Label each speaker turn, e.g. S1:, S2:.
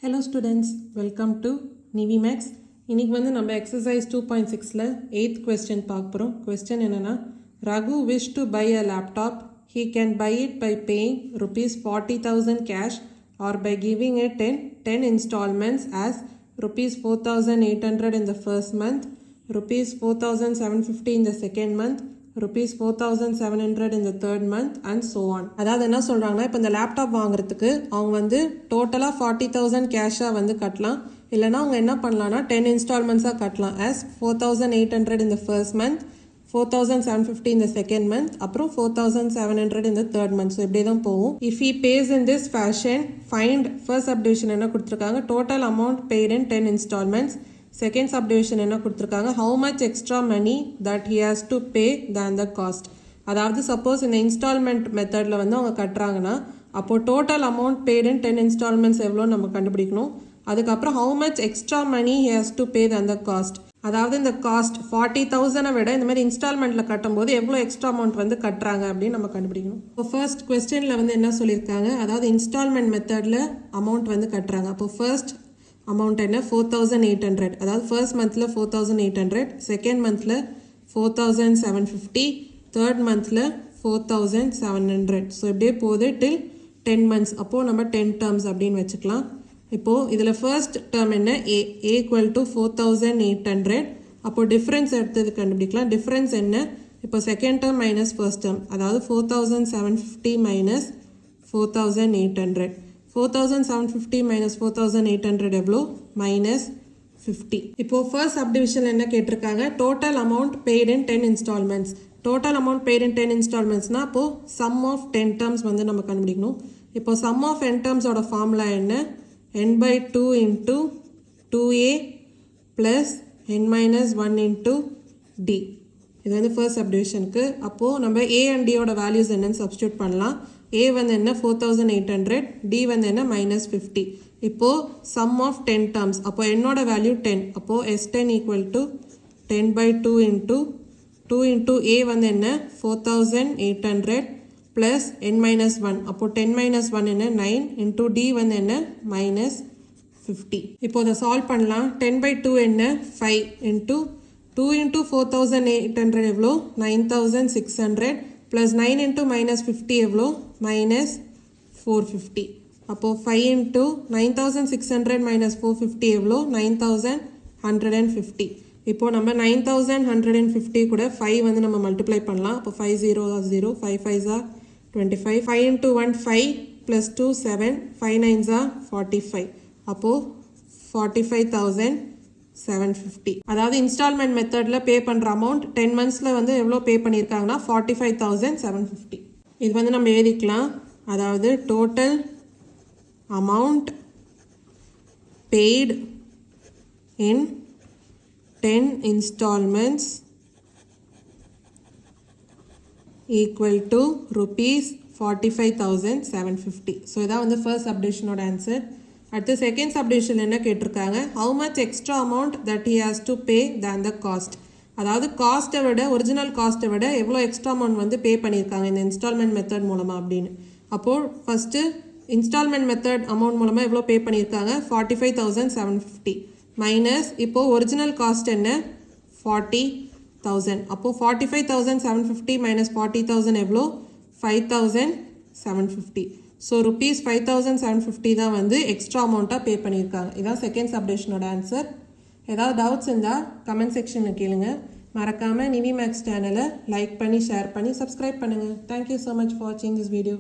S1: Hello students, welcome to NiviMax. இன்னைக்கு வந்து நம்ம exercise 2.6ல 8th question பார்க்க போறோம். Question என்னன்னா, Raghu wish to buy a laptop. He can buy it by paying rupees 40,000 cash or by giving it in 10 installments as rupees 4,800 in the first month, rupees 4,750 in the second month, rupees 4,700 in the third month and so on. அதாவது என்ன சொல்றாங்கன்னா, இப்போ இந்த laptop வாங்குறதுக்கு அவங்க வந்து டோட்டலா 40,000 கேஷா வந்து கட்டலாம். இல்லைனா அவங்க என்ன பண்ணலாம்னா 10 இன்ஸ்டால்மெண்ட்ஸாக கட்டலாம். as 4,800 in the first month, 4,750 in the second month, அப்புறம் 4,700 in the third month. So இப்படியே தான் போகும். If he pays in this fashion, find first subdivision என்ன கொடுத்துருக்காங்க, total amount paid in 10 installments. Second subdivision என்ன கொடுத்துருக்காங்க, how much extra money that he has to pay than the cost. அதாவது suppose இந்த installment மெத்தடில் வந்து அவங்க கட்டுறாங்கன்னா அப்போது total amount paid in 10 installments எவ்வளோ நம்ம கண்டுபிடிக்கணும். அதுக்கப்புறம் how much extra money he has to pay than the cost. அதாவது இந்த காஸ்ட் 40,000 விட இந்த மாதிரி இன்ஸ்டால்மெண்ட்டில் கட்டும்போது எவ்வளோ எக்ஸ்ட்ரா அமௌண்ட் வந்து கட்டுறாங்க அப்படின்னு நம்ம கண்டுபிடிக்கணும். இப்போ ஃபர்ஸ்ட் கொஸ்டினில் வந்து என்ன சொல்லியிருக்காங்க, அதாவது இன்ஸ்டால்மெண்ட் மெத்தடில் அமௌண்ட் வந்து கட்டுறாங்க. அப்போ ஃபர்ஸ்ட் அமௌண்ட் என்ன 4,800, அதாவது ஃபர்ஸ்ட் மந்தில் 4,800, செகண்ட் மந்தில் 4,750, தேர்ட் மந்தில் 4,700. ஸோ இப்படியே போகுது டில் 10 months. அப்போது நம்ம 10 terms அப்படின்னு வச்சுக்கலாம். இப்போது இதில் ஃபர்ஸ்ட் டேர்ம் என்ன, ஏ ஈக்குவல் டு 4,800. அப்போது டிஃப்ரென்ஸ் எடுத்தது கண்டுபிடிக்கலாம். டிஃப்ரென்ஸ் என்ன, இப்போ second term minus first term, அதாவது 4,750 மைனஸ் 4,800. 4,750 மைனஸ் 4,800 எவ்வளோ, மைனஸ் 50. இப்போ ஃபர்ஸ்ட் சப்டிவிஷன் என்ன கேட்டிருக்காங்க, டோட்டல் அமௌண்ட் பெய்ட் இன் 10 இன்ஸ்டால்மெண்ட்ஸ். டோட்டல் அமௌண்ட் பெய்ட் இன் 10 இன்ஸ்டால்மெண்ட்ஸ்னா அப்போது சம் ஆஃப் 10 terms வந்து நம்ம கண்டுபிடிக்கணும். இப்போ சம் ஆஃப் n termஸோட ஃபார்முலா என்ன, n/2 into 2a plus n-1 into d. இது வந்து ஃபர்ஸ்ட் சப்டிவிஷனுக்கு. அப்போது நம்ம a and d யோட வேல்யூஸ் என்னன்னு சப்ஸ்டியூட் பண்ணலாம். a வந்து என்ன 4,800, d வந்து என்ன மைனஸ் 50. இப்போது சம் ஆஃப் 10 terms, அப்போ என்னோட வேல்யூ 10. அப்போது S10 equal to 10/2 into 2 into a வந்து என்ன 4,800 ப்ளஸ் n-1. அப்போது 10-1 என்ன 9 இன்ட்டு d வந்து என்ன மைனஸ் 50. இப்போ அதை சால்வ் பண்ணலாம். 10/2 என்ன 5 இன்ட்டு 2 இன்ட்டு 4,800 எவ்வளோ 9,600 ப்ளஸ் 9 இன்ட்டு மைனஸ் 50 எவ்வளோ மைனஸ் 450. அப்போது 5 இன்ட்டு 9,600 மைனஸ் 450 எவ்வளோ 9,150. இப்போது நம்ம 9,150 கூட 5 வந்து நம்ம மல்டிப்ளை பண்ணலாம். அப்போ 5 0 0, 5 5 25, 5 இன்ட்டு 1 5 ப்ளஸ் 2 7, 5 9 45. அப்போது 45,750. அதாவது இன்ஸ்டால்மெண்ட் மெத்தடில் பே பண்ணுற அமௌண்ட் 10 monthஸில் வந்து எவ்வளோ பே பண்ணியிருக்காங்கன்னா 45,750. இது வந்து நம்ம எழுதிக்கலாம். அதாவது total amount paid in 10 installments equal to rupees 45,750. So இதான் வந்து ஃபர்ஸ்ட் சப்டிவிஷனோட ஆன்சர். அடுத்து செகண்ட் சப்டிவிஷன் என்ன கேட்டிருக்காங்க, how much extra amount that he has to pay than the cost. அதாவது காஸ்ட்டை விட ஒரிஜினல் காஸ்ட்டை விட எவ்வளோ எக்ஸ்ட்ரா அமௌண்ட் வந்து பே பண்ணியிருக்காங்க இந்த இன்ஸ்டால்மெண்ட் மெத்தட் மூலமாக அப்படின்னு. அப்போது ஃபஸ்ட்டு இன்ஸ்டால்மெண்ட் மெத்தட் அமௌண்ட் மூலமாக எவ்வளோ பே பண்ணியிருக்காங்க 45,750 மைனஸ் இப்போது ஒரிஜினல் காஸ்ட் என்ன 40,000. அப்போது 45,750 மைனஸ் 40,000 எவ்வளோ 5,750. ஸோ rupees 5,750 தான் வந்து எக்ஸ்ட்ரா அமௌண்ட்டாக பே பண்ணியிருக்காங்க. இதான் செகண்ட் சப்டிவிஷனோட ஆன்சர். ஏதாவது டவுட்ஸ் இருந்தால் கமெண்ட் செக்ஷனில் கேளுங்க. மறக்காமல் நிவி மேக்ஸ் சேனலை லைக் பண்ணி ஷேர் பண்ணி சப்ஸ்கிரைப் பண்ணுங்கள். தேங்க்யூ ஸோ மச் ஃபார் வாட்சிங் திஸ் வீடியோ.